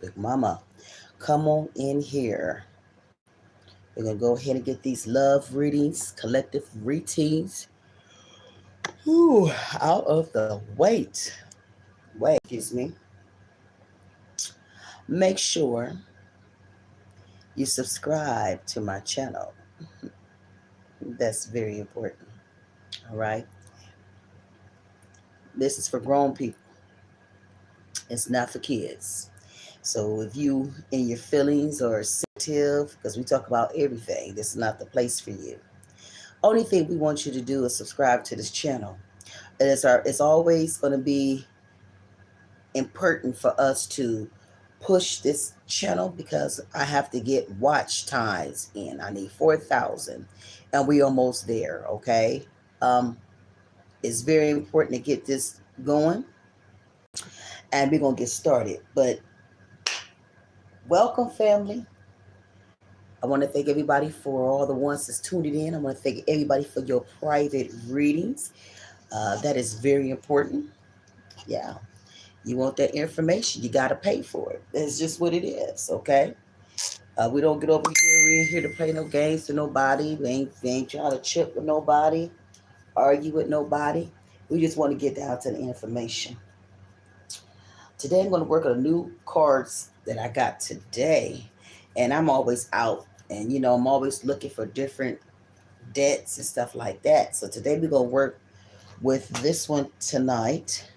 Big Mama. Come on in here. We're going to go ahead and get these love readings, collective readings, out of the excuse me. Make sure you subscribe to my channel. That's very important. All right. This is for grown people. It's not for kids. So if you in your feelings or sensitive, because we talk about everything, this is not the place for you. Only thing we want you to do is subscribe to this channel. And it's always going to be important for us to push this channel because I have to get watch times in. I need 4,000 and we almost there. Okay. It's very important to get this going and we're going to get started, but welcome family. I want to thank everybody for all the ones that's tuned in. I want to thank everybody for your private readings. That is very important. Yeah. You want that information, you got to pay for it. That's just what it is, okay? We don't get over here. We ain't here to play no games to nobody. We ain't trying to chip with nobody, argue with nobody. We just want to get down to the information. Today, I'm going to work on new cards that I got today. And I'm always out. And, you know, I'm always looking for different debts and stuff like that. So today, we're going to work with this one tonight.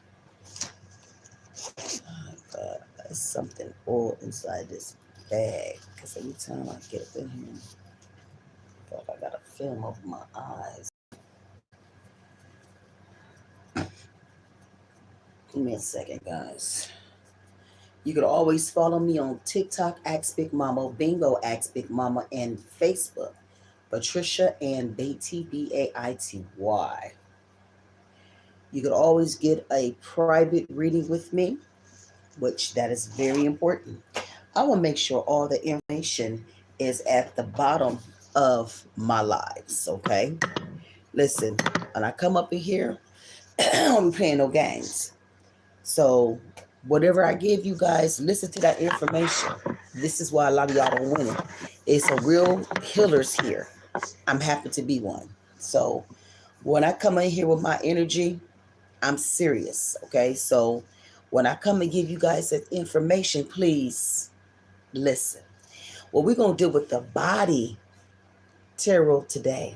There's something all inside this bag. Because every time I get up in here, I feel like I got a film over my eyes. Give me a second, guys. You can always follow me on TikTok, Ask Big Mama, Bingo, Ask Big Mama, and Facebook, Patricia and Baity, Baity. You could always get a private reading with me, which that is very important. I will make sure all the information is at the bottom of my lives, okay? Listen, when I come up in here, I don't be playing no games. So whatever I give you guys, listen to that information. This is why a lot of y'all don't win it. It's a real healers here. I'm happy to be one. So when I come in here with my energy, I'm serious, okay? So when I come and give you guys that information, please listen. Well, we're going to deal with the body tarot today.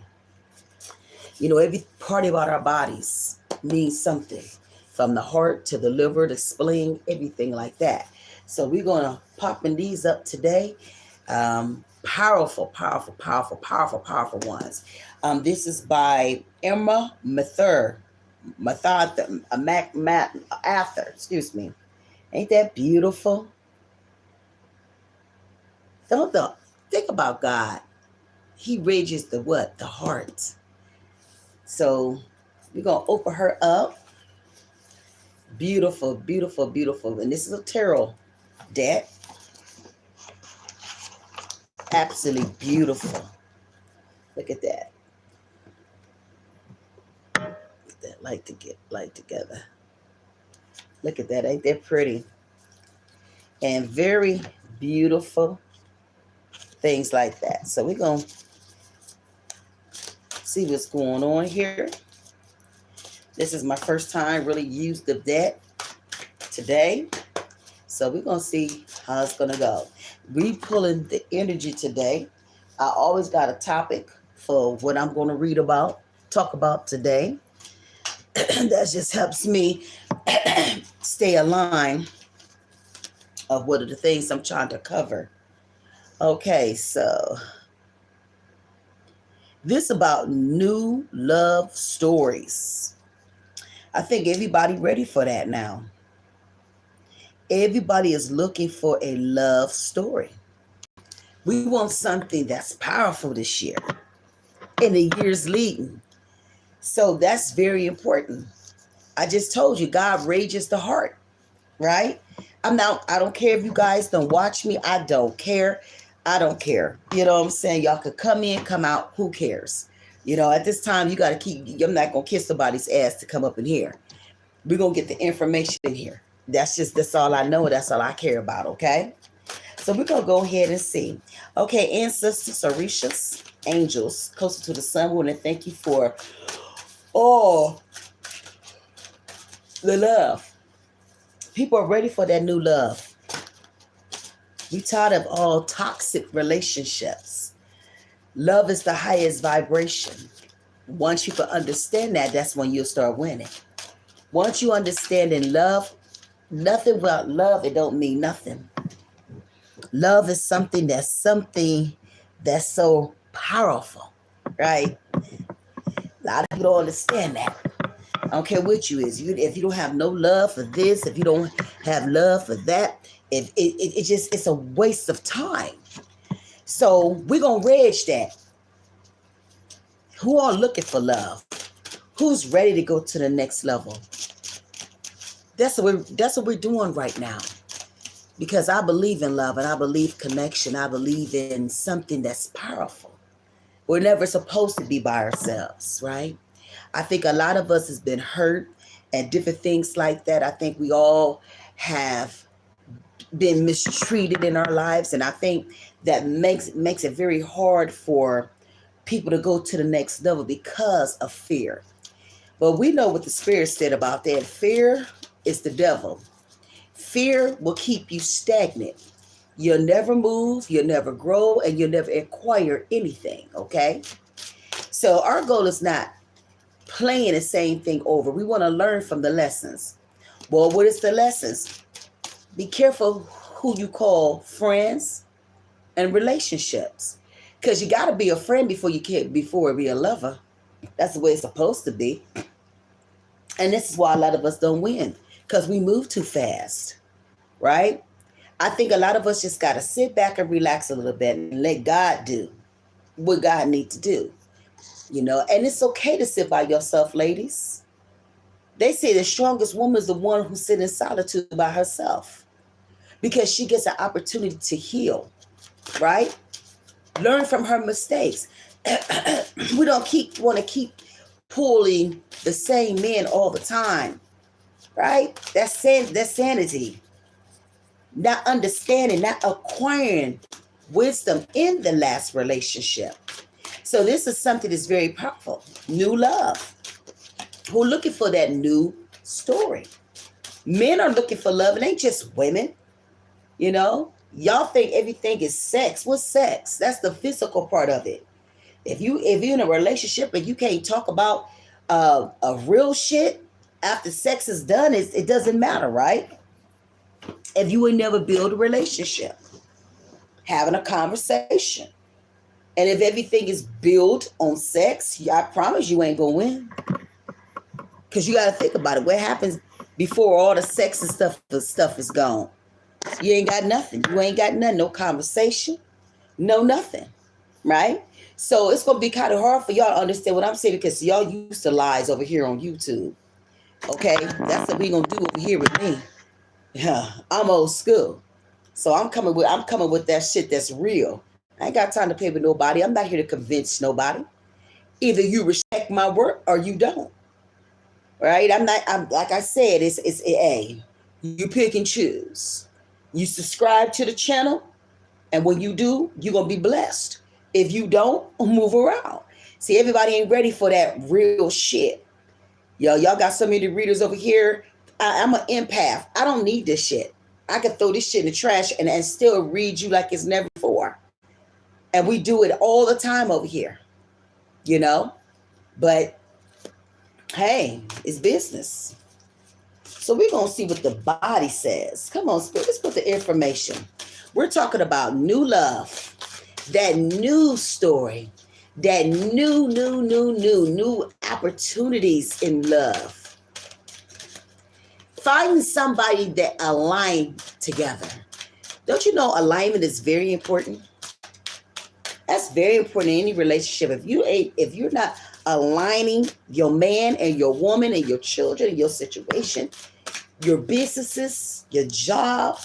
You know, every part about our bodies means something. From the heart to the liver, the spleen, everything like that. So we're going to popping these up today. Powerful ones. This is by MAMATAROT74, excuse me. Ain't that beautiful? Don't think about God. He rages the what? The heart. So we're going to open her up. Beautiful. And this is a tarot deck. Absolutely beautiful. Look at that. Get that light together. Look at that. Ain't that pretty? And very beautiful things like that. So we're going to see what's going on here. This is my first time really used the deck today. So we're going to see how it's going to go. We pulling the energy today. I always got a topic for what I'm going to talk about today. That just helps me stay aligned of what are the things I'm trying to cover. Okay, so this about new love stories. I think everybody ready for that now. Everybody is looking for a love story. We want something that's powerful this year in the years leading. So that's very important. I just told you, God rages the heart, right? I don't care if you guys don't watch me. I don't care. You know what I'm saying? Y'all could come in, come out. Who cares? You know, at this time, you got to I'm not going to kiss somebody's ass to come up in here. We're going to get the information in here. That's all I know. That's all I care about, okay? So we're going to go ahead and see. Okay, ancestors, Orishas, angels, closer to the sun, we want to thank you for all the love. People are ready for that new love. We tired of all toxic relationships. Love is the highest vibration. Once you can understand that, that's when you'll start winning. Once you understand in love, nothing about love, it don't mean nothing. Love is something that's so powerful, right? A lot of people don't understand that. I don't care what you is. If you don't have no love for this, if you don't have love for that, it's a waste of time. So we're gonna reg that. Who are looking for love? Who's ready to go to the next level? That's what we're doing right now. Because I believe in love and I believe connection. I believe in something that's powerful. We're never supposed to be by ourselves, right? I think a lot of us has been hurt and different things like that. I think we all have been mistreated in our lives. And I think that makes it very hard for people to go to the next level because of fear. But we know what the Spirit said about that. Fear is the devil. Fear will keep you stagnant. You'll never move, you'll never grow, and you'll never acquire anything, okay? So our goal is not playing the same thing over. We want to learn from the lessons. Well, what is the lessons? Be careful who you call friends and relationships. Because you got to be a friend before be a lover. That's the way it's supposed to be. And this is why a lot of us don't win. Because we move too fast, right? I think a lot of us just got to sit back and relax a little bit and let God do what God needs to do. You know, and it's okay to sit by yourself, ladies. They say the strongest woman is the one who sits in solitude by herself because she gets an opportunity to heal, right? Learn from her mistakes. We don't want to keep pulling the same men all the time, right? That's sanity. Not understanding, not acquiring wisdom in the last relationship. So this is something that's very powerful. New love. Who are looking for that new story. Men are looking for love. It ain't just women. You know, y'all think everything is sex. What's sex? That's the physical part of it. If you're in a relationship and you can't talk about a real shit after sex is done, it doesn't matter, right? If you would never build a relationship, having a conversation. And if everything is built on sex, I promise you ain't gonna win. Because you got to think about it. What happens before all the sex and stuff is gone? You ain't got nothing. You ain't got nothing. No conversation. No nothing. Right? So it's going to be kind of hard for y'all to understand what I'm saying because y'all used to lies over here on YouTube. Okay? That's what we going to do over here with me. Yeah, I'm old school. So I'm coming with that shit that's real. I ain't got time to play with nobody. I'm not here to convince nobody. Either you respect my work or you don't. Right? I'm like I said, it's a you pick and choose. You subscribe to the channel, and when you do, you're gonna be blessed. If you don't, move around. See, everybody ain't ready for that real shit. Y'all got so many readers over here. I'm an empath. I don't need this shit. I can throw this shit in the trash and still read you like it's never before. And we do it all the time over here. You know? But hey, it's business. So we're going to see what the body says. Come on, Spirit, let's put the information. We're talking about new love, that new story, that new opportunities in love. Finding somebody that align together. Don't you know alignment is very important? That's very important in any relationship. If you're not aligning your man and your woman and your children and your situation, your businesses, your job,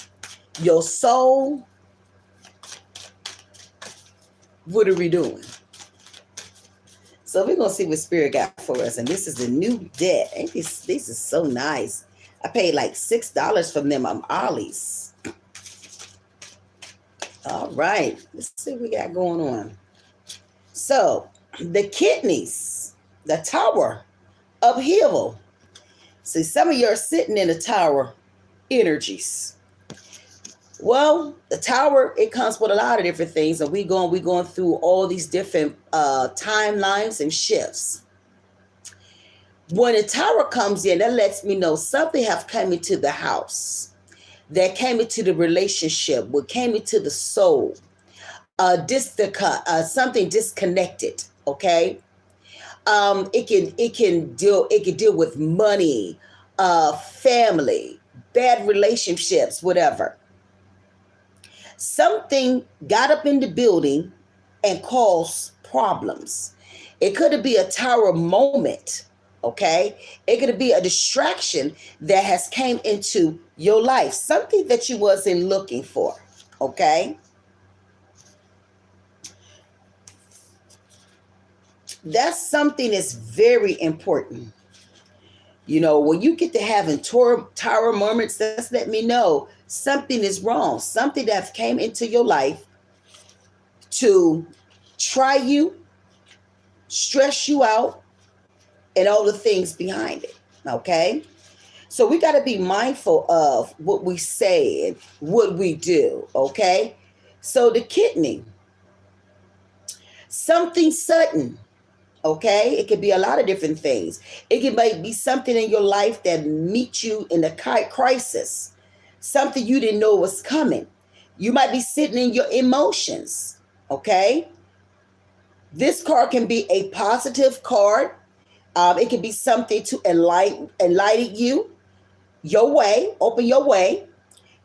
your soul, what are we doing? So we're going to see what Spirit got for us. And this is the new debt. Ain't this is so nice. I paid like $6 from them on Ollie's. All right. Let's see what we got going on. So, the kidneys, the tower upheaval. See, some of you are sitting in the tower energies. Well, the tower, it comes with a lot of different things, and we going through all these different timelines and shifts. When the tower comes in, that lets me know something have come into the house, that came into the relationship, what came into the soul, something disconnected. Okay, it can deal with money, family, bad relationships, whatever. Something got up in the building and caused problems. It could be a tower moment, okay? It could be a distraction that has came into your life, something that you wasn't looking for, okay? That's something that's very important. You know, when you get to having tower moments, that's let me know something is wrong. Something that came into your life to try you, stress you out, and all the things behind it. Okay? So we got to be mindful of what we say and what we do. Okay? So the kidney, something sudden. Okay, it could be a lot of different things. It might be something in your life that meets you in a crisis, something you didn't know was coming. You might be sitting in your emotions. Okay, this card can be a positive card. It can be something to enlighten you, your way, open your way,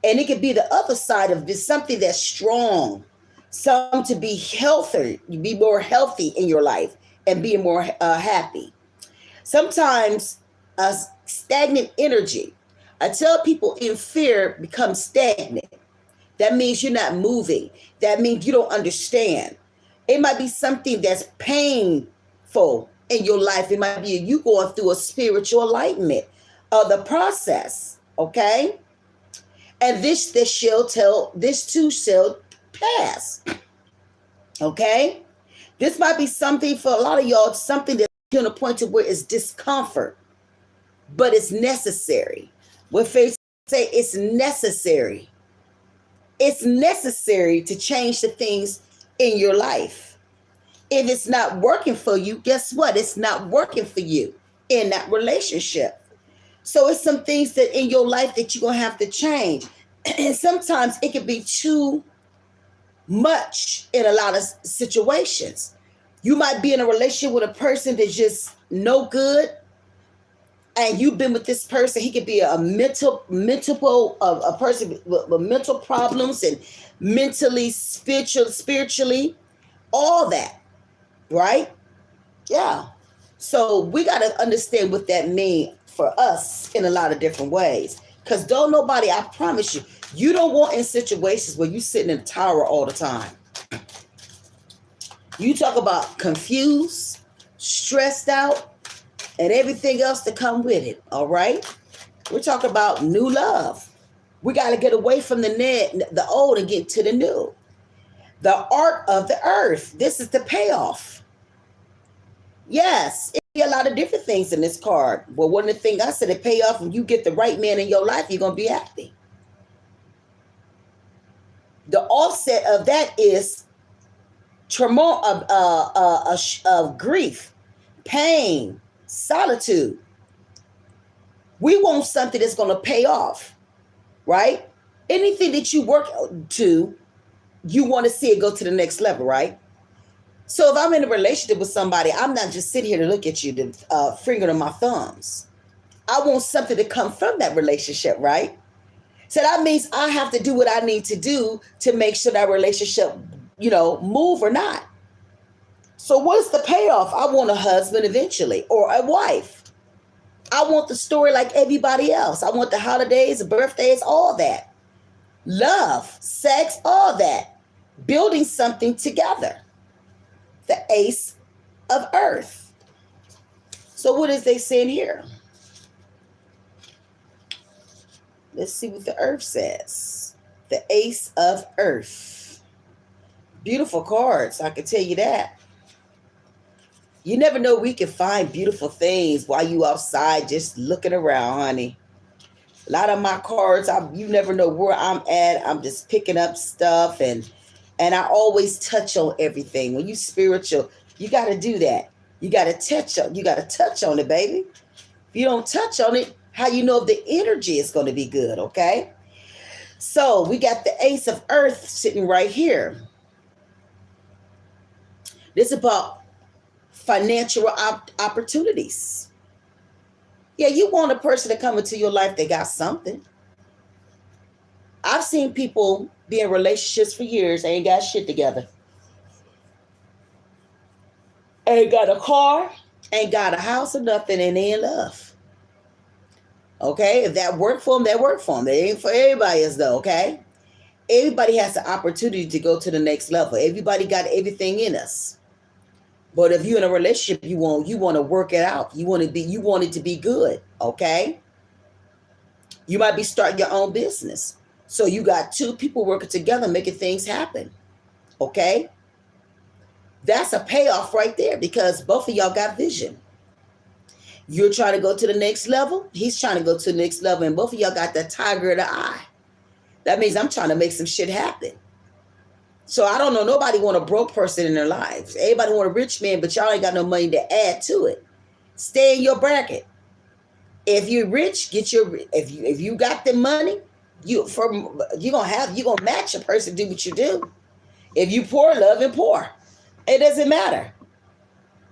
and it could be the other side of this, something that's strong, some to be healthier, you be more healthy in your life and being more happy. Sometimes stagnant energy. I tell people in fear becomes stagnant. That means you're not moving. That means you don't understand. It might be something that's painful in your life. It might be you going through a spiritual enlightenment of the process. Okay? And this too shall pass. Okay? This might be something for a lot of y'all, something that's to a point to where it's discomfort, but it's necessary. When faith say it's necessary. It's necessary to change the things in your life. If it's not working for you, guess what? It's not working for you in that relationship. So it's some things that in your life that you're going to have to change. And sometimes it can be too much in a lot of situations. You might be in a relationship with a person that's just no good, and you've been with this person. He could be a person with mental problems and mentally, spiritually, all that, right? Yeah. So we got to understand what that means for us in a lot of different ways. Because don't nobody, I promise you, you don't want in situations where you're sitting in a tower all the time. You talk about confused, stressed out, and everything else to come with it, all right? We're talking about new love. We got to get away from the old and get to the new. The art of the earth. This is the payoff. Yes, it be a lot of different things in this card. Well, one of the things I said, the payoff, when you get the right man in your life, you're going to be happy. The offset of that is trauma of grief, pain, solitude. We want something that's going to pay off, right? Anything that you work to, you want to see it go to the next level, right? So if I'm in a relationship with somebody, I'm not just sitting here to look at you, to finger on my thumbs. I want something to come from that relationship, right? So that means I have to do what I need to do to make sure that relationship, move or not. So what's the payoff? I want a husband eventually, or a wife. I want the story like everybody else. I want the holidays, the birthdays, all that. Love, sex, all that. Building something together. The Ace of Earth. So what is they saying here? Let's see what the earth says. The Ace of Earth. Beautiful cards, I can tell you that. You never know, we can find beautiful things while you outside just looking around, honey. A lot of my cards, you never know where I'm at. I'm just picking up stuff, and I always touch on everything. When you spiritual, you got to do that. You got to touch on it, baby. If you don't touch on it, how you know if the energy is going to be good, okay? So we got the Ace of Earth sitting right here. This is about financial opportunities. Yeah, you want a person to come into your life that got something. I've seen people be in relationships for years, ain't got shit together. Ain't got a car, ain't got a house or nothing, and they in love. Okay, if that worked for them, that worked for them. It ain't for everybody else though, okay? Everybody has the opportunity to go to the next level. Everybody got everything in us. But if you're in a relationship, you want to work it out. You want it to be good, okay? You might be starting your own business. So you got two people working together, making things happen, okay? That's a payoff right there because both of y'all got vision. You're trying to go to the next level. He's trying to go to the next level, and both of y'all got that tiger in the eye. That means I'm trying to make some shit happen. So I don't know, nobody want a broke person in their lives. Everybody want a rich man, but y'all ain't got no money to add to it. Stay in your bracket. If you're rich, if you got the money, you're gonna match a person, do what you do. If you poor, love and poor. It doesn't matter.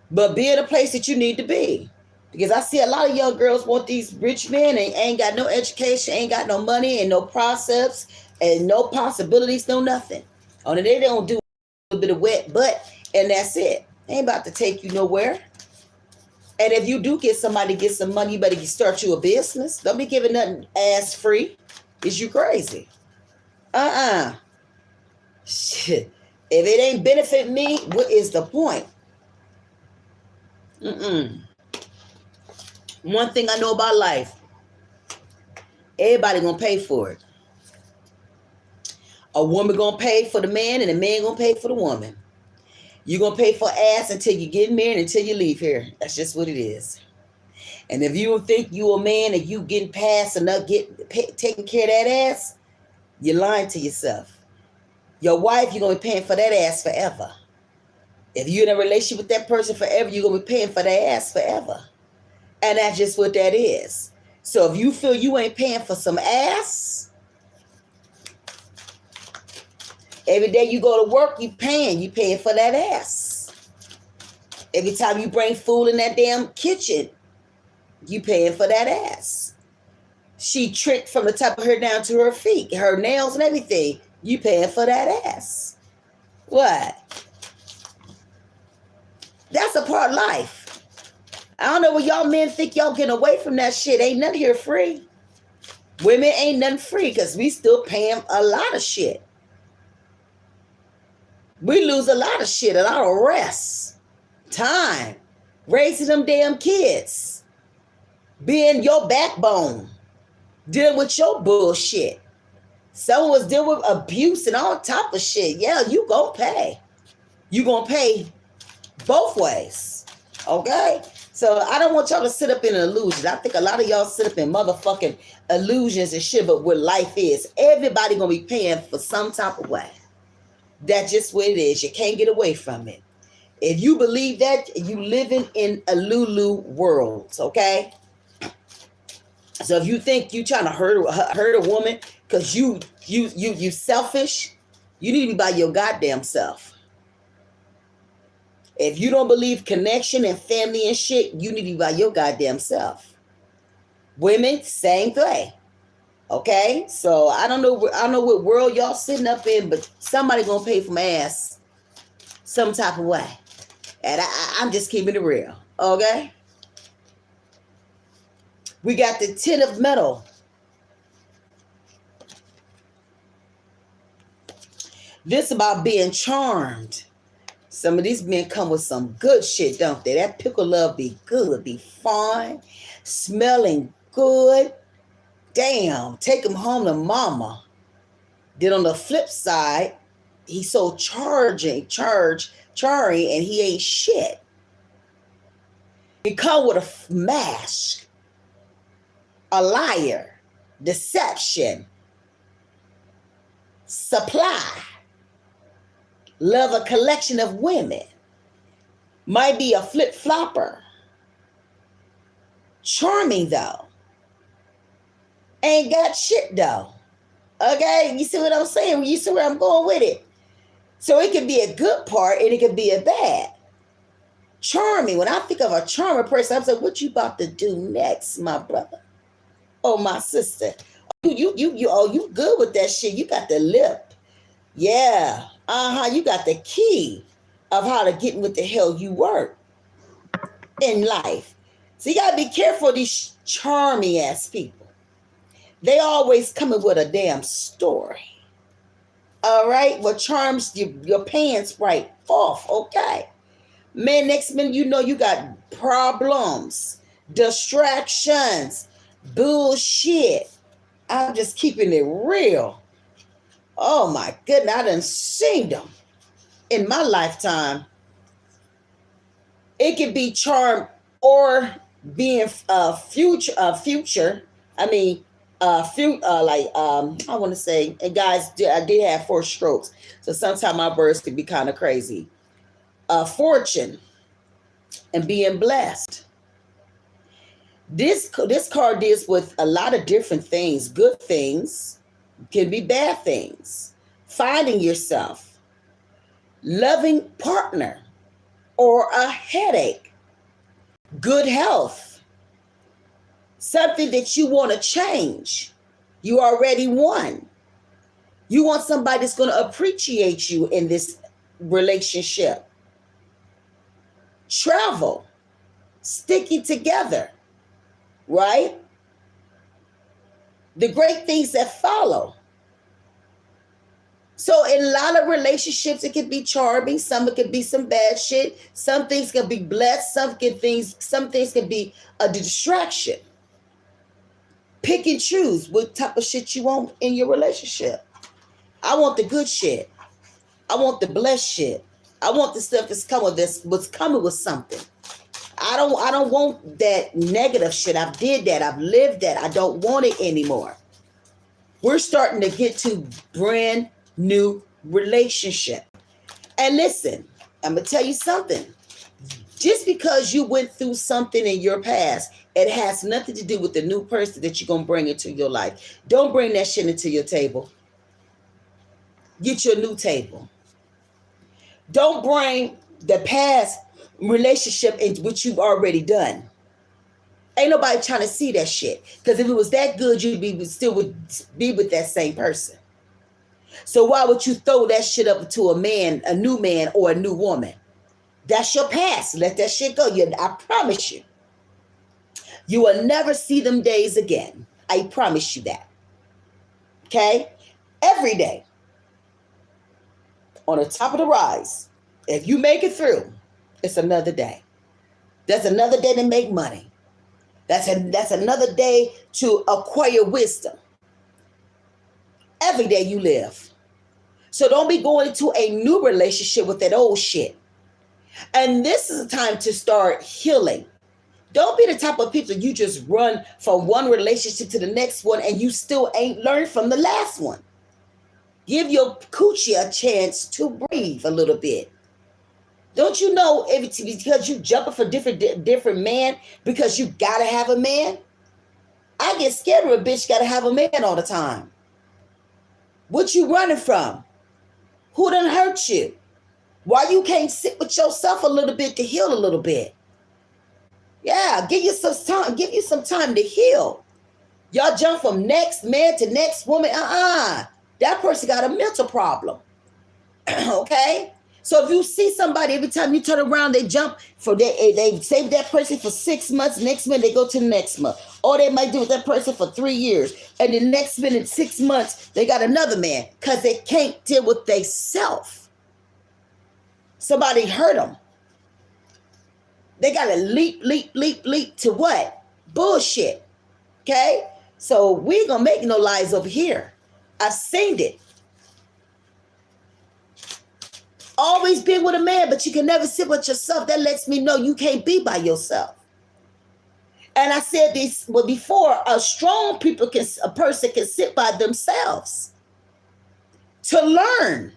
But be in a place that you need to be. Because I see a lot of young girls want these rich men and ain't got no education, ain't got no money and no process and no possibilities, no nothing. Only they don't do a little bit of wet butt and that's it. Ain't about to take you nowhere. And if you do get somebody to get some money, you better start you a business. Don't be giving nothing ass free. Is you crazy? Shit. If it ain't benefit me, what is the point? One thing I know about life, everybody gonna pay for it. A woman gonna pay for the man and a man gonna pay for the woman. You're gonna pay for ass until you get married, until you leave here. That's just what it is. And if you don't think you a man and you getting past and not taking care of that ass, you're lying to yourself. Your wife, you're gonna be paying for that ass forever. If you're in a relationship with that person forever, you're gonna be paying for that ass forever. And that's just what that is. So if you feel you ain't paying for some ass, every day you go to work, you paying for that ass. Every time you bring food in that damn kitchen, you paying for that ass. She tricked from the top of her down to her feet, her nails and everything. You paying for that ass. What? That's a part of life. I don't know what y'all men think y'all getting away from that shit. Ain't nothing here free. Women ain't nothing free because we still paying a lot of shit. We lose a lot of shit, a lot of rest, time, raising them damn kids, being your backbone, dealing with your bullshit. Someone was dealing with abuse and all type of shit. Yeah, you gonna pay. You gonna pay both ways, okay? So I don't want y'all to sit up in an illusion. I think a lot of y'all sit up in motherfucking illusions and shit, but what life is, everybody gonna be paying for some type of way. That's just what it is. You can't get away from it. If you believe that, you living in a Lulu world, okay? So if you think you trying to hurt a woman because you selfish, you need to be by your goddamn self. If you don't believe connection and family and shit, you need to be by your goddamn self. Women, same thing. Okay? So I don't know what world y'all sitting up in, but somebody gonna pay for my ass some type of way. And I'm just keeping it real. Okay? We got the 10 of metal. This about being charmed. Some of these men come with some good shit, don't they? That pickle love be good, be fine, smelling good, damn, take him home to mama. Then on the flip side, he's so charring, and he ain't shit. He come with a mask, a liar, deception, supply, love a collection of women, might be a flip-flopper, charming though, ain't got shit though. Okay, you see what I'm saying? You see where I'm going with it? So it could be a good part and it could be a bad. Charming. When I think of a charming person, I'm saying, what you about to do next, my brother? Oh, my sister. You good with that shit. You got the lip. Yeah. You got the key of how to get what the hell you work in life. So you gotta be careful of these charming ass people. They always coming with a damn story. All right, what charms your pants right off, okay? Man, next minute you know you got problems, distractions, bullshit. I'm just keeping it real. Oh my goodness, I done seen them in my lifetime. It could be charm or being future. I mean, I want to say, and guys, I did have 4 strokes, so sometimes my words could be kind of crazy. Fortune and being blessed. This card deals with a lot of different things. Good things, can be bad things. Finding yourself, loving partner, or a headache. Good health, something that you want to change. You already won. You want somebody that's going to appreciate you in this relationship. Travel, sticking together, right? The great things that follow. So in a lot of relationships, it can be charming. Some it could be some bad shit. Some things can be blessed. Some things can be a distraction. Pick and choose what type of shit you want in your relationship. I want the good shit. I want the blessed shit. I want the stuff what's coming with something. I don't want that negative shit. I've did that. I've lived that. I don't want it anymore. We're starting to get to brand new relationship. And listen, I'm going to tell you something. Just because you went through something in your past, it has nothing to do with the new person that you're going to bring into your life. Don't bring that shit into your table. Get your new table. Don't bring the past relationship in which you've already done. Ain't nobody trying to see that shit. Because if it was that good, you still would be with that same person. So why would you throw that shit up to a man, a new man, or a new woman? That's your past. Let that shit go. I promise you. You will never see them days again. I promise you that. Okay? Every day. On the top of the rise. If you make it through, it's another day. That's another day to make money. That's another day to acquire wisdom. Every day you live. So don't be going into a new relationship with that old shit. And this is a time to start healing. Don't be the type of people you just run from one relationship to the next one and you still ain't learned from the last one. Give your coochie a chance to breathe a little bit. Don't you know if it's because you jumping for different man because you gotta have a man? I get scared of a bitch gotta have a man all the time. What you running from? Who done hurt you? Why you can't sit with yourself a little bit to heal a little bit? Yeah, give you some time. Give you some time to heal. Y'all jump from next man to next woman. That person got a mental problem. Okay? So if you see somebody, every time you turn around, they jump they save that person for 6 months. Next minute, they go to the next month. Or they might do with that person for 3 years. And the next minute, 6 months, they got another man because they can't deal with they self. Somebody hurt them. They got to leap to what? Bullshit. Okay? So we ain't gonna make no lies over here. I've seen it. Always been with a man, but you can never sit with yourself. That lets me know you can't be by yourself. And I said this before, a person can sit by themselves to learn,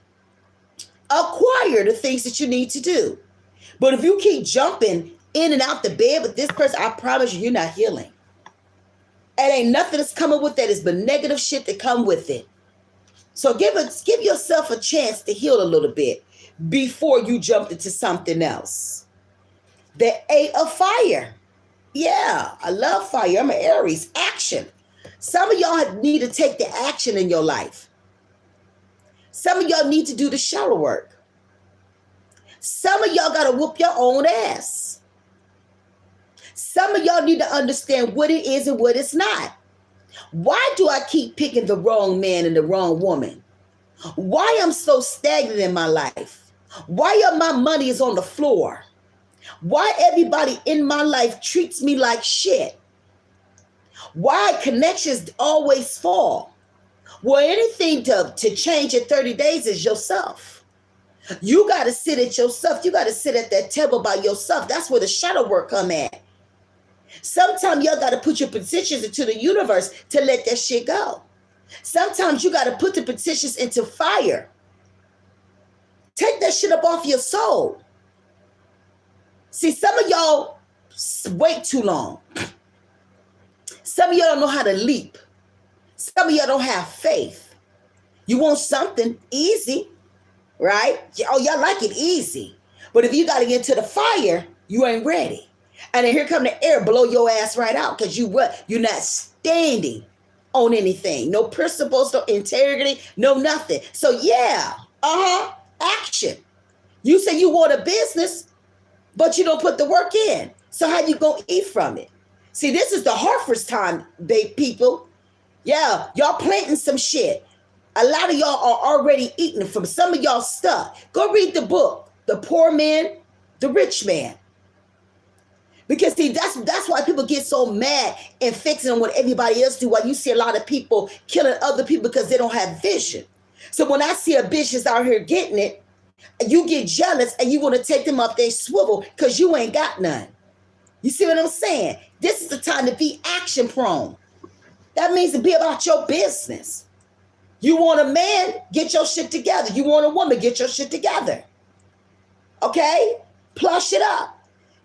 acquire the things that you need to do. But if you keep jumping in and out the bed with this person, I promise you, you're not healing. And ain't nothing that's coming with that. It's but negative shit that come with it. So give yourself a chance to heal a little bit before you jump into something else. The 8 of fire. Yeah, I love fire. I'm an Aries. Action. Some of y'all need to take the action in your life. Some of y'all need to do the shadow work. Some of y'all got to whoop your own ass. Some of y'all need to understand what it is and what it's not. Why do I keep picking the wrong man and the wrong woman? Why I'm so stagnant in my life? Why my money is on the floor? Why everybody in my life treats me like shit? Why connections always fall? Well, anything to change in 30 days is yourself. You got to sit at yourself. You got to sit at that table by yourself. That's where the shadow work come at. Sometimes y'all got to put your petitions into the universe to let that shit go. Sometimes you got to put the petitions into fire. Take that shit up off your soul. See, some of y'all wait too long. Some of y'all don't know how to leap. Some of y'all don't have faith. You want something easy, right? Oh, y'all like it easy. But if you got to get into the fire, you ain't ready. And then here come the air, blow your ass right out because you're not standing on anything. No principles, no integrity, no nothing. So yeah, action. You say you want a business, but you don't put the work in. So how you gonna eat from it? See, this is the harvest time, babe, people. Yeah, y'all planting some shit. A lot of y'all are already eating from some of y'all stuff. Go read the book, The Poor Man, The Rich Man. Because see, that's why people get so mad and fixing on what everybody else do. Why you see a lot of people killing other people because they don't have vision. So when I see a bitch that's out here getting it, you get jealous and you want to take them up their swivel because you ain't got none. You see what I'm saying? This is the time to be action prone. That means to be about your business. You want a man, get your shit together. You want a woman, get your shit together. Okay? Plush it up.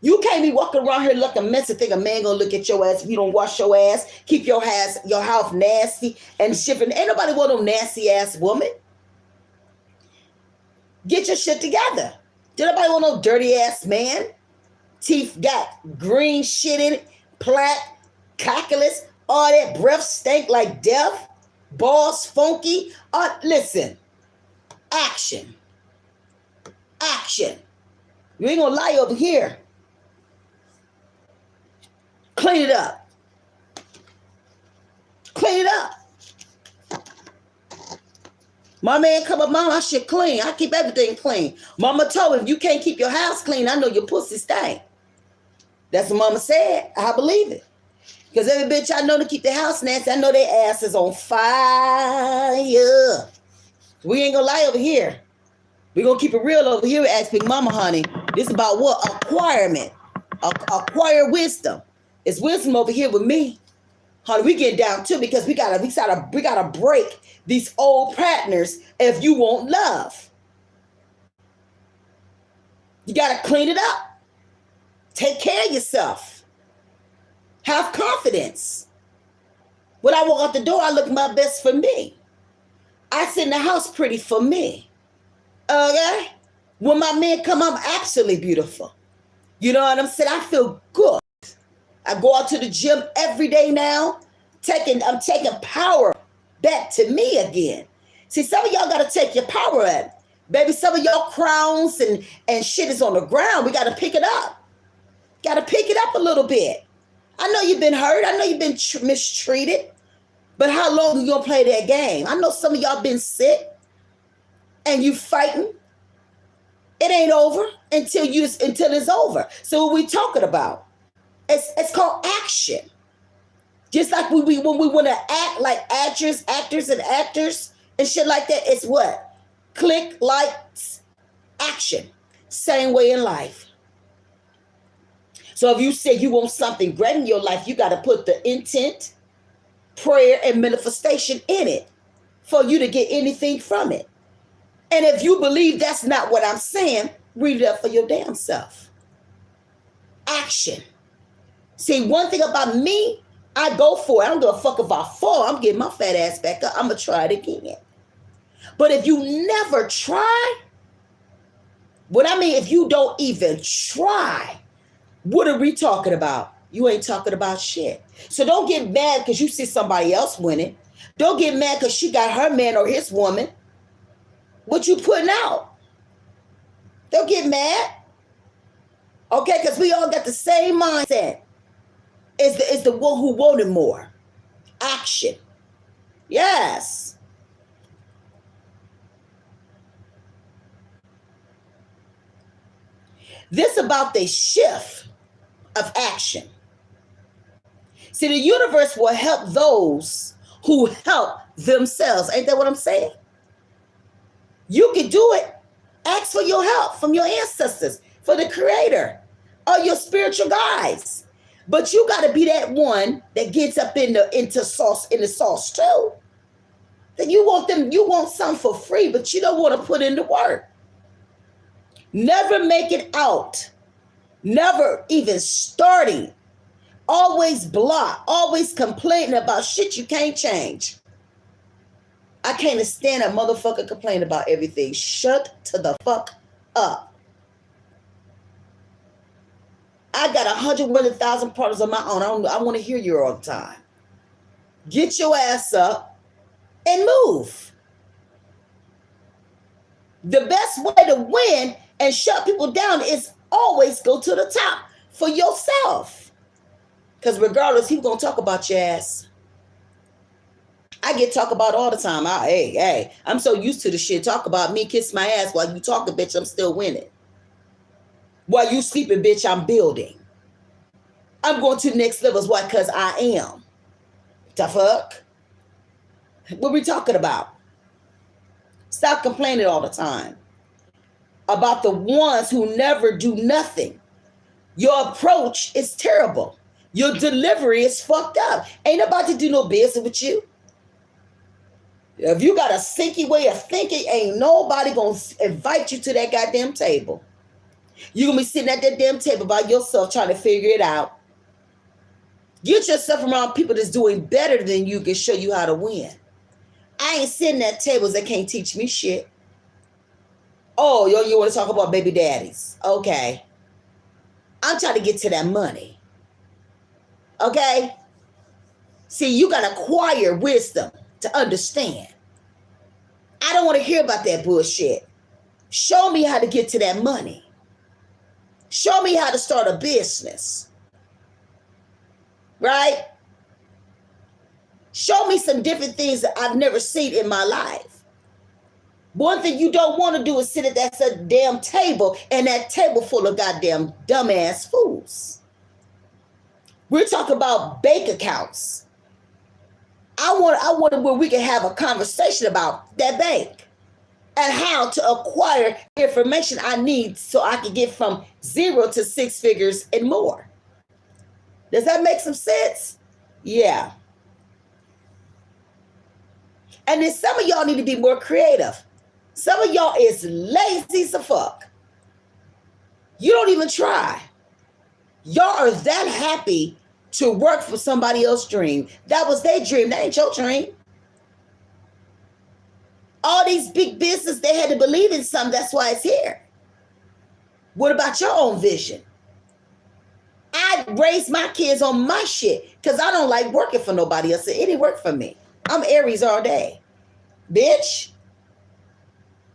You can't be walking around here looking messy and think a man gonna look at your ass if you don't wash your ass, keep your house nasty and shipping. Ain't nobody want no nasty ass woman. Get your shit together. Did nobody want no dirty ass man? Teeth got green shit in it, plaque, calculus, all that breath stank like death, balls funky. Listen, action. Action. You ain't gonna lie over here. Clean it up. Clean it up. My man come up, Mama, I shit clean. I keep everything clean. Mama told him, if you can't keep your house clean, I know your pussy stank. That's what Mama said. I believe it. Because every bitch I know to keep the house nasty, I know their ass is on fire. We ain't gonna lie over here. We gonna keep it real over here at Big Mama, honey. This is about what? Acquirement. Acquire wisdom. It's wisdom over here with me. Honey, we get down too because we gotta break these old partners if you want love. You gotta clean it up. Take care of yourself. Have confidence. When I walk out the door, I look my best for me. I sit in the house pretty for me. Okay? When my man come, I'm absolutely beautiful. You know what I'm saying? I feel good. I go out to the gym every day now. I'm taking power back to me again. See, some of y'all got to take your power up. Baby, some of y'all crowns and shit is on the ground. We got to pick it up. Got to pick it up a little bit. I know you've been hurt. I know you've been mistreated. But how long are you going to play that game? I know some of y'all been sick and you fighting. It ain't over until it's over. So what we talking about? It's called action. Just like when we want to act like actors and shit like that, it's what? Click, likes, action. Same way in life. So if you say you want something great in your life, you got to put the intent, prayer, and manifestation in it for you to get anything from it. And if you believe that's not what I'm saying, read it up for your damn self. Action. See, one thing about me, I go for it. I don't give a fuck if I fall. I'm getting my fat ass back up. I'm going to try it again. But if you never try, what I mean, if you don't even try, what are we talking about? You ain't talking about shit. So don't get mad because you see somebody else winning. Don't get mad because she got her man or his woman. What you putting out? Don't get mad. Okay, because we all got the same mindset. It's the one who wanted more. Action. Yes. This about the shift of action. See, the universe will help those who help themselves. Ain't that what I'm saying? You can do it. Ask for your help from your ancestors, for the creator, or your spiritual guides. But you got to be that one that gets up in the sauce too. Then you want something for free, but you don't want to put in the work. Never make it out. Never even starting. Always block. Always complaining about shit you can't change. I can't stand a motherfucker complain about everything. Shut to the fuck up. I got 100,000 partners of my own. I want to hear you all the time. Get your ass up and move. The best way to win and shut people down is always go to the top for yourself. Because regardless, he's going to talk about your ass. I get talked about all the time. I'm so used to the shit. Talk about me, kiss my ass while you talking, bitch. I'm still winning. While you sleeping, bitch, I'm building. I'm going to the next levels. Why? Because I am. The fuck? What we talking about? Stop complaining all the time about the ones who never do nothing. Your approach is terrible. Your delivery is fucked up. Ain't nobody do no business with you. If you got a sinky way of thinking, ain't nobody going to invite you to that goddamn table. You're going to be sitting at that damn table by yourself trying to figure it out. Get yourself around people that's doing better than you can show you how to win. I ain't sitting at tables that can't teach me shit. Oh, you want to talk about baby daddies? Okay. I'm trying to get to that money. Okay? See, you got to acquire wisdom to understand. I don't want to hear about that bullshit. Show me how to get to that money. Show me how to start a business. Right? Show me some different things that I've never seen in my life. One thing you don't want to do is sit at that damn table and that table full of goddamn dumbass fools. We're talking about bank accounts. I want where we can have a conversation about that bank and how to acquire information I need so I can get from 0 to 6 figures and more. Does that make some sense? Yeah. And then some of y'all need to be more creative. Some of y'all is lazy as fuck. You don't even try. Y'all are that happy to work for somebody else's dream. That was their dream. That ain't your dream. All these big business, they had to believe in something. That's why it's here. What about your own vision? I raised my kids on my shit because I don't like working for nobody else. It didn't work for me. I'm Aries all day. Bitch.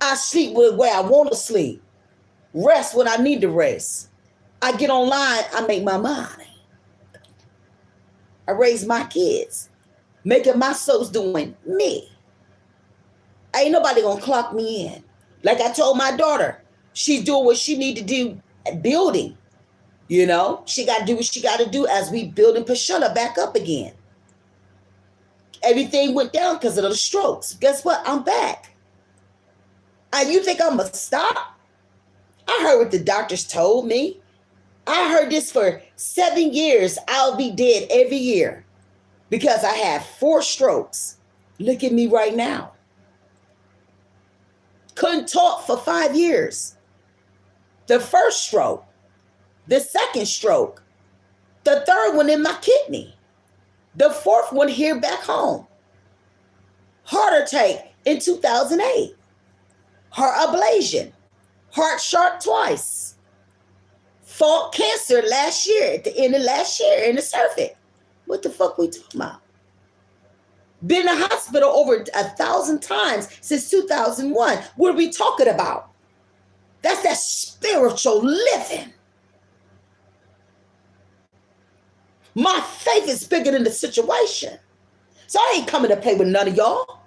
I sleep where I want to sleep. Rest when I need to rest. I get online, I make my money. I raise my kids. Making my souls doing me. Ain't nobody gonna clock me in. Like I told my daughter, she's doing what she need to do at building. You know, she got to do what she got to do as we build and push her back up again. Everything went down because of the strokes. Guess what? I'm back. And you think I'm going to stop? I heard what the doctors told me. I heard this for 7 years. I'll be dead every year because I had 4 strokes. Look at me right now. Couldn't talk for 5 years. The first stroke, the second stroke, the third one in my kidney, the fourth one here back home. Heart attack in 2008. Heart ablation. Heart shark twice. Fought cancer last year, at the end of last year in the cervix. What the fuck we talking about? Been in the hospital over 1,000 times since 2001. What are we talking about? That's that spiritual living. My faith is bigger than the situation. So I ain't coming to play with none of y'all.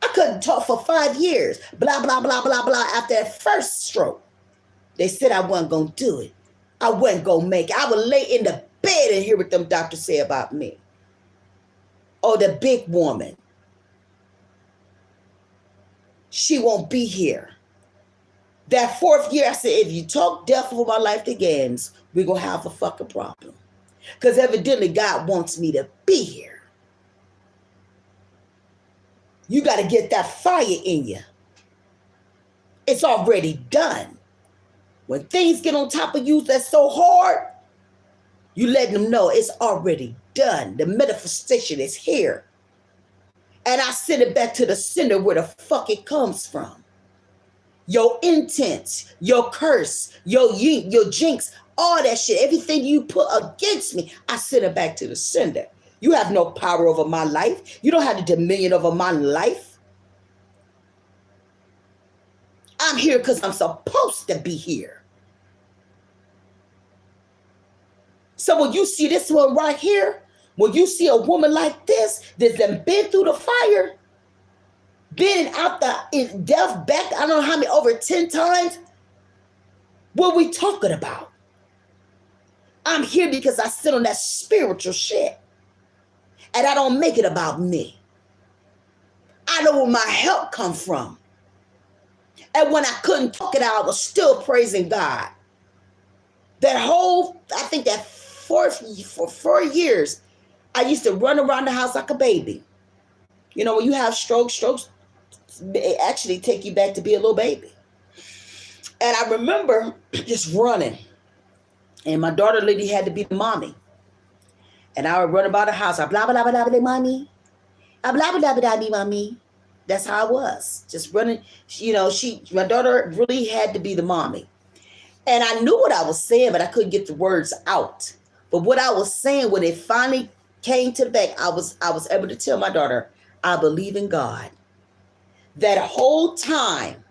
I couldn't talk for 5 years. Blah, blah, blah, blah, blah. After that first stroke, they said I wasn't going to do it. I wasn't going to make it. I would lay in the bed and hear what them doctors say about me. Oh, the big woman. She won't be here. That 4th year, I said, if you talk death over my life again, we're going to have a fucking problem. Because evidently God wants me to be here. You got to get that fire in you. It's already done. When things get on top of you that's so hard, you let them know it's already done. The manifestation is here. And I send it back to the sender where the fuck it comes from. Your intent, your curse, your jinx, all that shit, everything you put against me, I send it back to the sender. You have no power over my life. You don't have the dominion over my life. I'm here because I'm supposed to be here. So when you see this one right here, when you see a woman like this that's been through the fire, been out in death back, I don't know how many, over 10 times, what are we talking about? I'm here because I sit on that spiritual shit. And I don't make it about me. I know where my help come from. And when I couldn't talk it out, I was still praising God. That whole, I think that for 4 years, I used to run around the house like a baby. You know, when you have strokes actually take you back to be a little baby. And I remember just running. And my daughter lady had to be the mommy. And I would run about the house. I blah, blah, blah, blah, blah, mommy. I blah, blah, blah, blah, mommy. That's how I was. Just running. You know, my daughter really had to be the mommy. And I knew what I was saying, but I couldn't get the words out. But what I was saying, when it finally came to the back, I was able to tell my daughter, I believe in God. That whole time,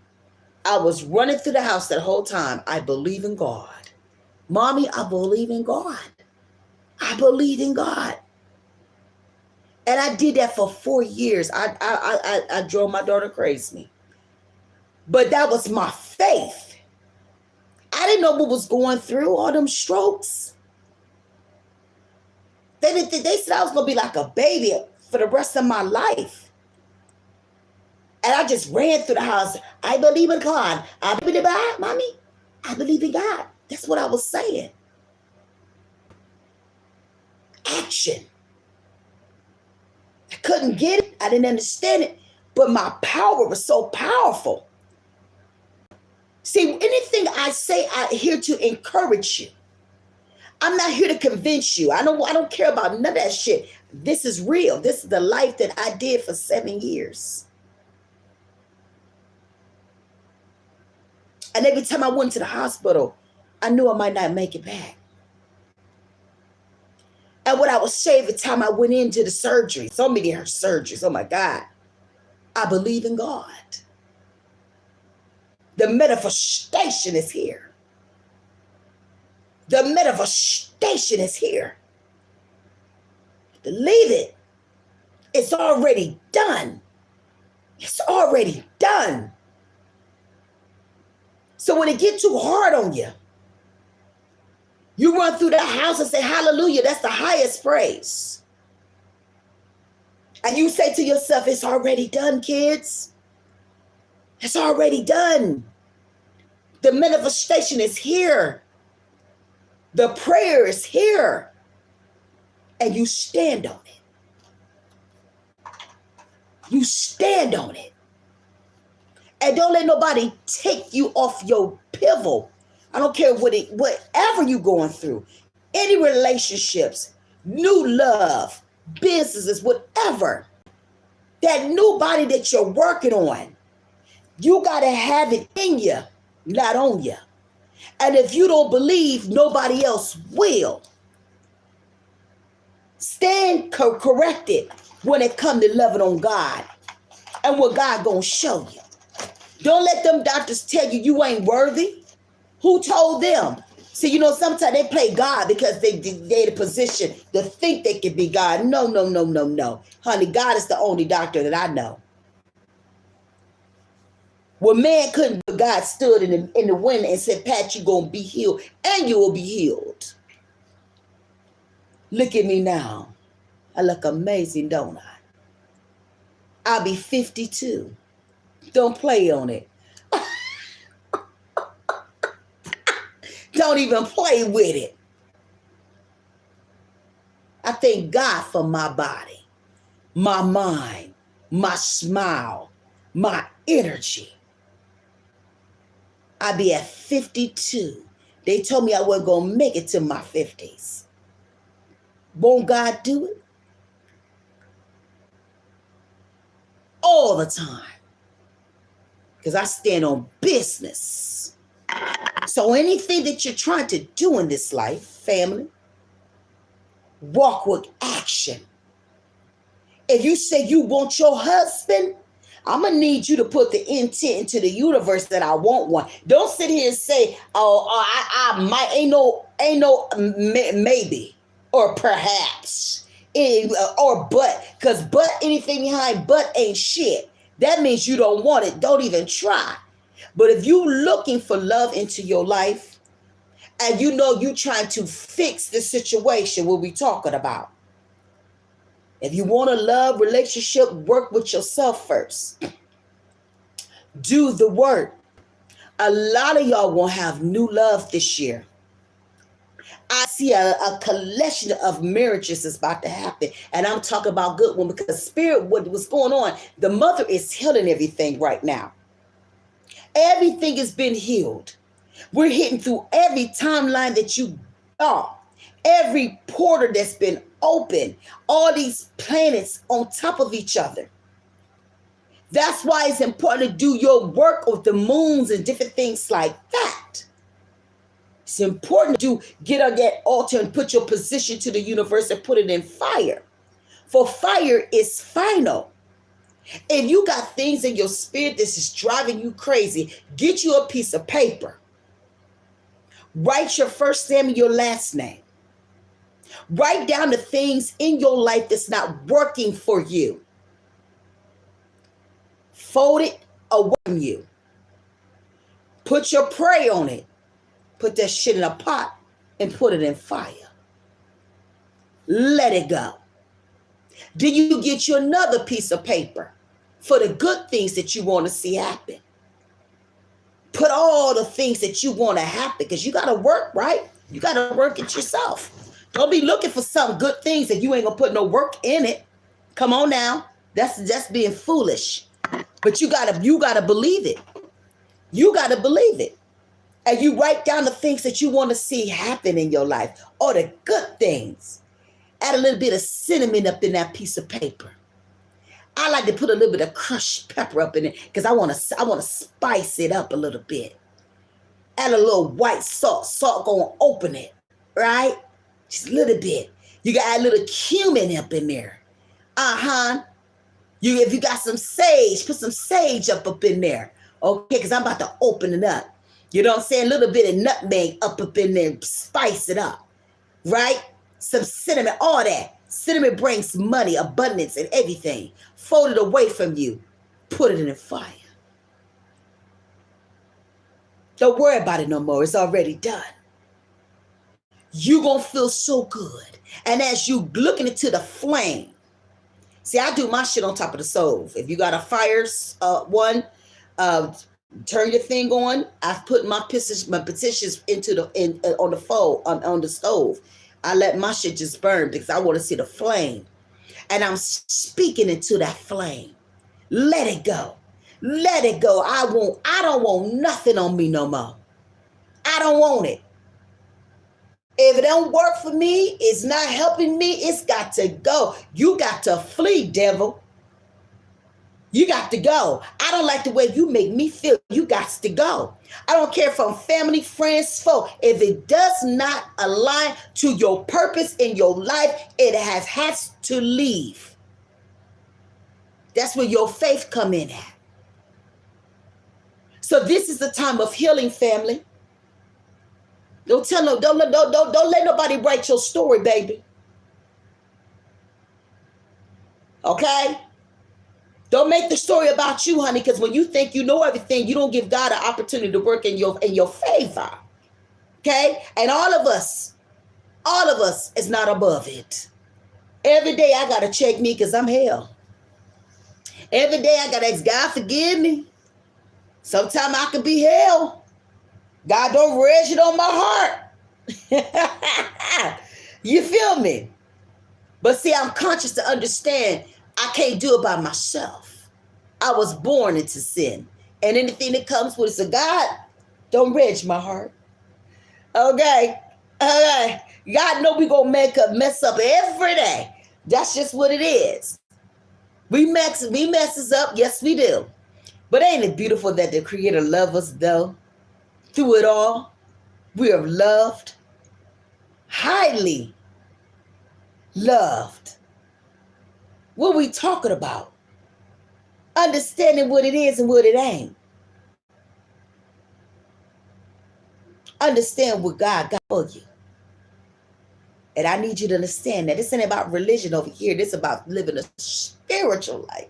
I was running through the house that whole time, I believe in God. Mommy, I believe in God. I believe in God. And I did that for 4 years. I drove my daughter crazy. But that was my faith. I didn't know what was going through, all them strokes. They said I was going to be like a baby for the rest of my life. And I just ran through the house. I believe in God. I believe in God, mommy. I believe in God. That's what I was saying. Action. I couldn't get it. I didn't understand it. But my power was so powerful. See, anything I say, I'm here to encourage you. I'm not here to convince you. I don't care about none of that shit. This is real. This is the life that I did for 7 years. And every time I went to the hospital, I knew I might not make it back. And what I was saying every time I went into the surgery, so many of her surgeries, oh my God, I believe in God. The manifestation is here. The manifestation is here. Believe it. It's already done. It's already done. So when it gets too hard on you, you run through that house and say, hallelujah, that's the highest praise. And you say to yourself, it's already done, kids. It's already done. The manifestation is here. The prayer is here. And you stand on it. You stand on it. And don't let nobody take you off your pivot. I don't care whatever you're going through. Any relationships, new love, businesses, whatever. That new body that you're working on, you got to have it in you, not on you. And if you don't believe, nobody else will. Stand corrected when it comes to loving on God and what God gonna show you. Don't let them doctors tell you you ain't worthy. Who told them? See, you know, sometimes they play God because they in a position to think they can be God. No. Honey, God is the only doctor that I know. Well, man couldn't, but God stood in the wind and said, Pat, you're going to be healed, and you will be healed. Look at me now. I look amazing, don't I? I'll be 52. Don't play on it. Don't even play with it. I thank God for my body, my mind, my smile, my energy. I'll be at 52. They told me I wasn't going to make it to my 50s. Won't God do it? All the time. Because I stand on business. So anything that you're trying to do in this life, family, walk with action. If you say you want your husband, I'm going to need you to put the intent into the universe that I want one. Don't sit here and say, I might, ain't no maybe or perhaps or but, because but, anything behind but ain't shit. That means you don't want it. Don't even try. But if you looking for love into your life and you know you trying to fix the situation what we talking about. If you want a love relationship, work with yourself first. Do the work. A lot of y'all won't have new love this year. I see a collection of marriages is about to happen. And I'm talking about good one because spirit, what's going on, the mother is healing everything right now. Everything has been healed. We're hitting through every timeline that you thought. Every portal that's been open. All these planets on top of each other. That's why it's important to do your work with the moons and different things like that. It's important to get on that altar and put your position to the universe and put it in fire. For fire is final. If you got things in your spirit that is driving you crazy, get you a piece of paper. Write your first name and your last name. Write down the things in your life that's not working for you. Fold it away from you. Put your prayer on it. Put that shit in a pot and put it in fire. Let it go. Then you get you another piece of paper for the good things that you want to see happen. Put all the things that you want to happen because you got to work, right? You got to work it yourself. Don't be looking for some good things and you ain't going to put no work in it. Come on now. That's being foolish. But you got to believe it. You got to believe it. And you write down the things that you want to see happen in your life. All the good things. Add a little bit of cinnamon up in that piece of paper. I like to put a little bit of crushed pepper up in it because I want to spice it up a little bit. Add a little white salt. Salt gonna open it, right? Just a little bit. You got a little cumin up in there. If you got some sage, put some sage up in there. Okay, because I'm about to open it up. You know what I'm saying? A little bit of nutmeg up in there. Spice it up, right? Some cinnamon, all that. Cinnamon brings money, abundance, and everything. Fold it away from you. Put it in the fire. Don't worry about it no more. It's already done. You're going to feel so good. And as you looking into the flame, See, I do my shit on top of the stove. If you got a fire one, turn your thing on. I've put my petitions into on the on the stove. I let my shit just burn because I want to see the flame. And I'm speaking into that flame. Let it go. Let it go. I don't want nothing on me no more. I don't want it. If it don't work for me, it's not helping me, it's got to go. You got to flee, devil. You got to go. I don't like the way you make me feel. You got to go. I don't care if I'm family, friends, foe. If it does not align to your purpose in your life, it has to leave. That's where your faith come in at. So this is the time of healing, family. Don't let nobody write your story, baby. Okay? Don't make the story about you, honey, because when you think you know everything, you don't give God an opportunity to work in your favor. Okay? And all of us is not above it. Every day I gotta check me because I'm hell. Every day I gotta ask God, forgive me. Sometimes I could be hell. God don't raise it on my heart. You feel me? But see, I'm conscious to understand I can't do it by myself. I was born into sin. And anything that comes with it, so God, don't reg my heart. Okay? Okay. God know we gonna mess up every day. That's just what it is. We messes up, yes we do. But ain't it beautiful that the Creator loves us though? Through it all, we are loved, highly loved. What are we talking about? Understanding what it is and what it ain't. Understand what God got for you. And I need you to understand that this ain't about religion over here. This is about living a spiritual life.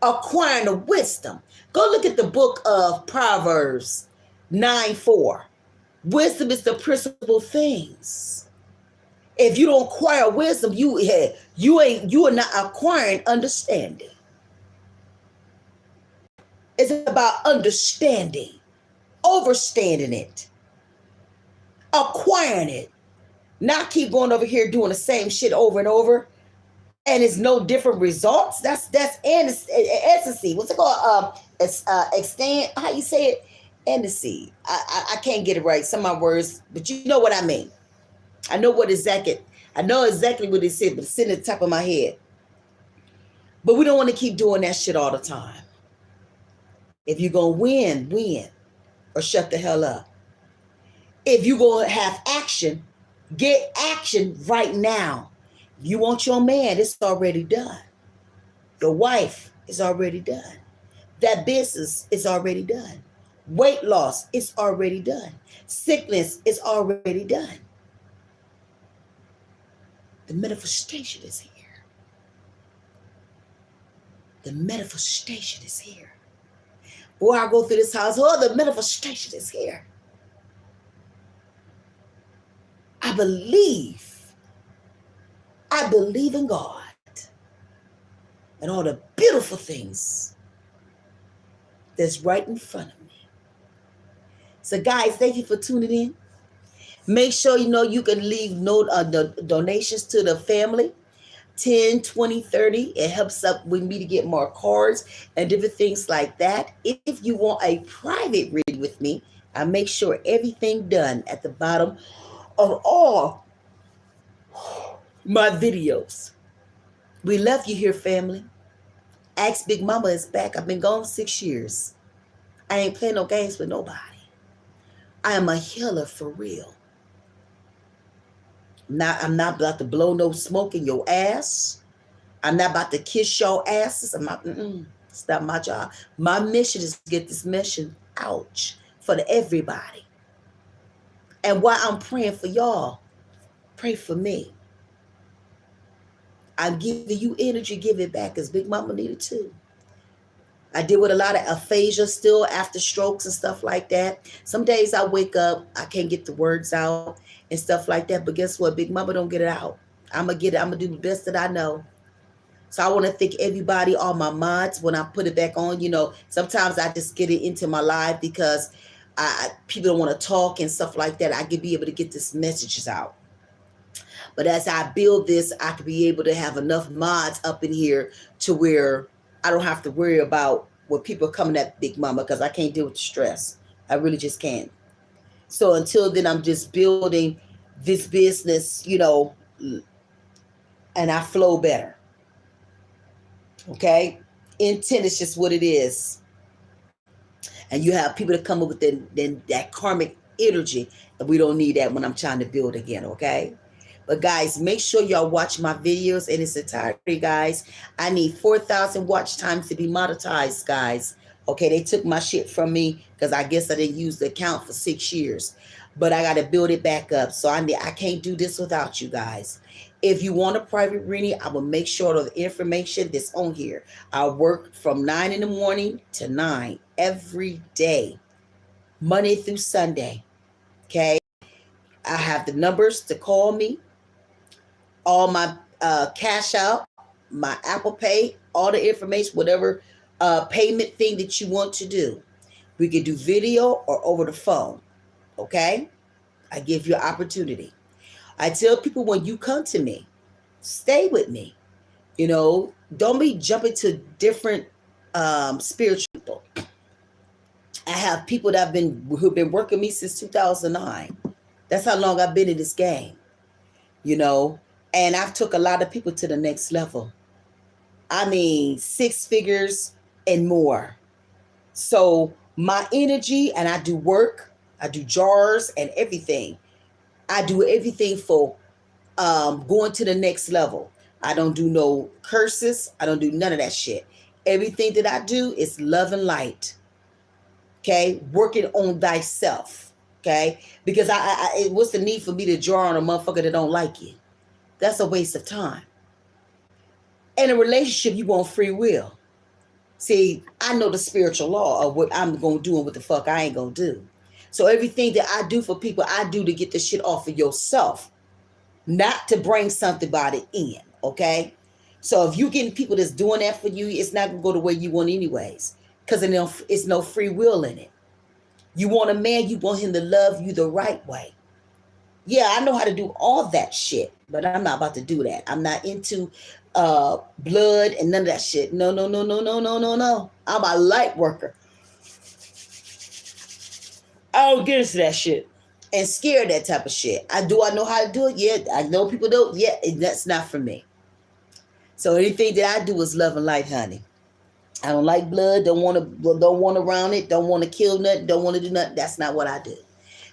Acquiring the wisdom. Go look at the book of Proverbs 9:4. Wisdom is the principal things. If you don't acquire wisdom, you are not acquiring understanding. It's about understanding, overstanding it, acquiring it. Not keep going over here doing the same shit over and over, and it's no different results. That's ecstasy. What's it called? Extend. How you say it? Ecstasy. I can't get it right. Some of my words, but you know what I mean. I know exactly what it said, but it's sitting at the top of my head. But we don't want to keep doing that shit all the time. If you're gonna win, or shut the hell up. If you're gonna have action, get action right now. If you want your man, it's already done. Your wife is already done. That business is already done. Weight loss is already done. Sickness is already done. The manifestation is here. The manifestation is here. Boy, I go through this house. Oh, the manifestation is here. I believe in God and all the beautiful things that's right in front of me. So guys, thank you for tuning in. Make sure you can leave donations to the family. 10, 20, 30. It helps up with me to get more cards and different things like that. If you want a private read with me, I make sure everything done at the bottom of all my videos. We love you here, family. Ask Big Mama is back. I've been gone 6 years. I ain't playing no games with nobody. I am a healer for real. I'm not about to blow no smoke in your ass. I'm not about to kiss your asses. It's not my job. My mission is to get this mission out for everybody. And while I'm praying for y'all, pray for me. I'm giving you energy, give it back, because Big Mama needed too. I deal with a lot of aphasia still after strokes and stuff like that. Some days I wake up, I can't get the words out and stuff like that. But guess what? Big Mama don't get it out. I'm going to do the best that I know. So I want to thank everybody, all my mods. When I put it back on, sometimes I just get it into my live because people don't want to talk and stuff like that. I could be able to get this messages out. But as I build this, I could be able to have enough mods up in here to where I don't have to worry about what people coming at Big Mama, because I can't deal with the stress. I really just can't. So until then, I'm just building this business, and I flow better. Okay? Intent is just what it is. And you have people that come up with that karmic energy, and we don't need that when I'm trying to build again, okay? But guys, make sure y'all watch my videos in its entirety, guys. I need 4,000 watch times to be monetized, guys. Okay, they took my shit from me because I guess I didn't use the account for 6 years. But I got to build it back up. So I can't do this without you guys. If you want a private reading, I will make sure the information that's on here. I work from 9 in the morning to 9 every day, Monday through Sunday. Okay, I have the numbers to call me, all my cash out, my Apple Pay, all the information, whatever payment thing that you want to do. We can do video or over the phone. Okay, I give you an opportunity. I tell people, when you come to me, stay with me. Don't be jumping to different spiritual people. I have people who've been working me since 2009. That's how long I've been in this game. And I've took a lot of people to the next level. I mean, 6 figures and more. So my energy, and I do work, I do jars and everything. I do everything for going to the next level. I don't do no curses. I don't do none of that shit. Everything that I do is love and light. Okay? Working on thyself. Okay? Because what's the need for me to jar on a motherfucker that don't like you? That's a waste of time. In a relationship, you want free will. See, I know the spiritual law of what I'm going to do and what the fuck I ain't going to do. So everything that I do for people, I do to get the shit off of yourself, not to bring somebody in, okay? So if you getting people that's doing that for you, it's not going to go the way you want anyways, because it's no free will in it. You want a man, you want him to love you the right way. Yeah, I know how to do all that shit, but I'm not about to do that. I'm not into blood and none of that shit. No. I'm a light worker. I don't get into that shit and scared that type of shit. I know how to do it. Yeah, I know people do. Yeah, that's not for me. So anything that I do is love and light, honey. I don't like blood. Don't want around it. Don't want to kill nothing. Don't want to do nothing. That's not what I do.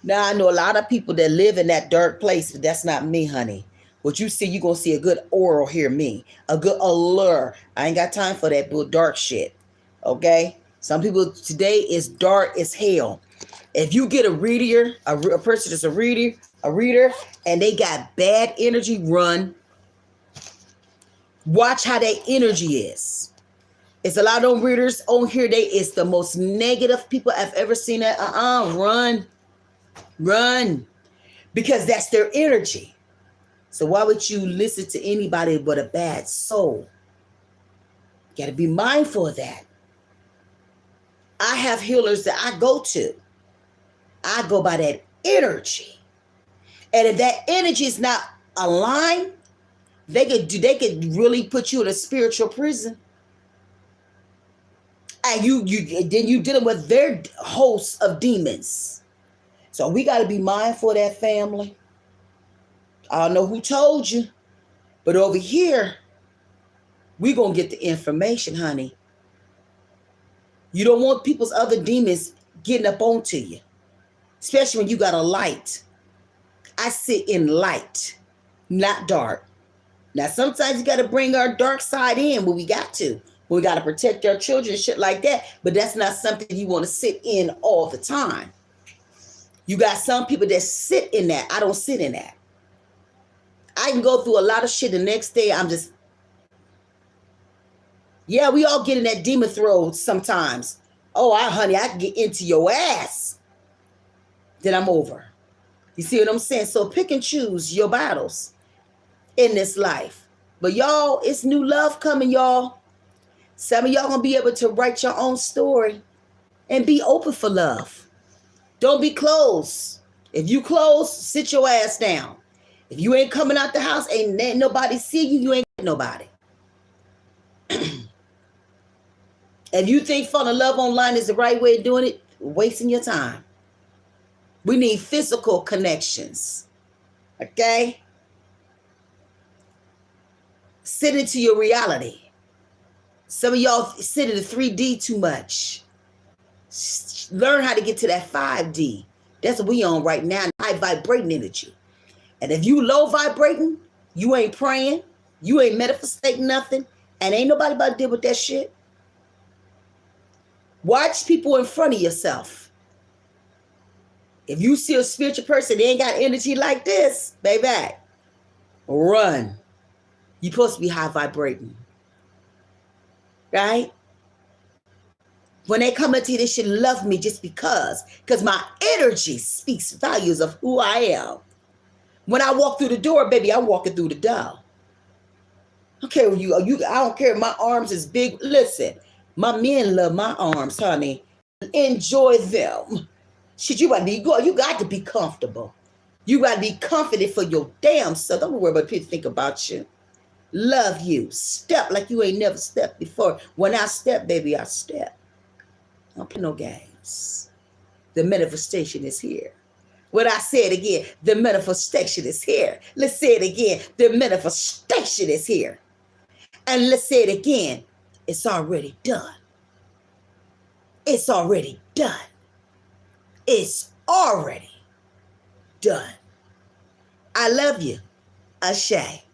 Now I know a lot of people that live in that dark place, but that's not me, honey. What you see, you're going to see a good aura here, me. A good allure. I ain't got time for that dark shit. Okay? Some people today is dark as hell. If you get a reader, a person that's a reader, and they got bad energy, run. Watch how their energy is. It's a lot of readers on here. It's the most negative people I've ever seen. That run, because that's their energy. So why would you listen to anybody but a bad soul? You got to be mindful of that. I have healers that I go to. I go by that energy. And if that energy is not aligned, they could really put you in a spiritual prison. And then you dealing with their hosts of demons. So we got to be mindful of that, family. I don't know who told you, but over here, we going to get the information, honey. You don't want people's other demons getting up onto you, especially when you got a light. I sit in light, not dark. Now, sometimes you got to bring our dark side in when we got to. We got to protect our children, shit like that. But that's not something you want to sit in all the time. You got some people that sit in that. I don't sit in that. I can go through a lot of shit. The next day, I'm just... Yeah, we all get in that demon throat sometimes. Oh, honey, I can get into your ass. Then I'm over. You see what I'm saying? So pick and choose your battles in this life. But y'all, it's new love coming, y'all. Some of y'all gonna be able to write your own story and be open for love. Don't be closed. If you close, sit your ass down. If you ain't coming out the house, ain't nobody see you, you ain't nobody. If you think falling in love online is the right way of doing it, wasting your time. We need physical connections. Okay? Sit into your reality. Some of y'all sit in the 3D too much. Learn how to get to that 5D. That's what we on right now. High vibrating energy. And if you low vibrating, you ain't praying, you ain't manifesting nothing, and ain't nobody about to deal with that shit. Watch people in front of yourself. If you see a spiritual person, they ain't got energy like this, baby, run. You're supposed to be high vibrating. Right? When they come into you, they should love me just because my energy speaks values of who I am. When I walk through the door, baby, I'm walking through the door. Okay, I don't care if my arms is big. Listen, my men love my arms, honey. Enjoy them. Shit, you got to be comfortable. You got to be confident for your damn self. Don't worry about people think about you. Love you. Step like you ain't never stepped before. When I step, baby, I step. Don't play no games. The manifestation is here. When I say it again, the manifestation is here. Let's say it again. The manifestation is here. And let's say it again. It's already done. It's already done. It's already done. I love you. Ashe.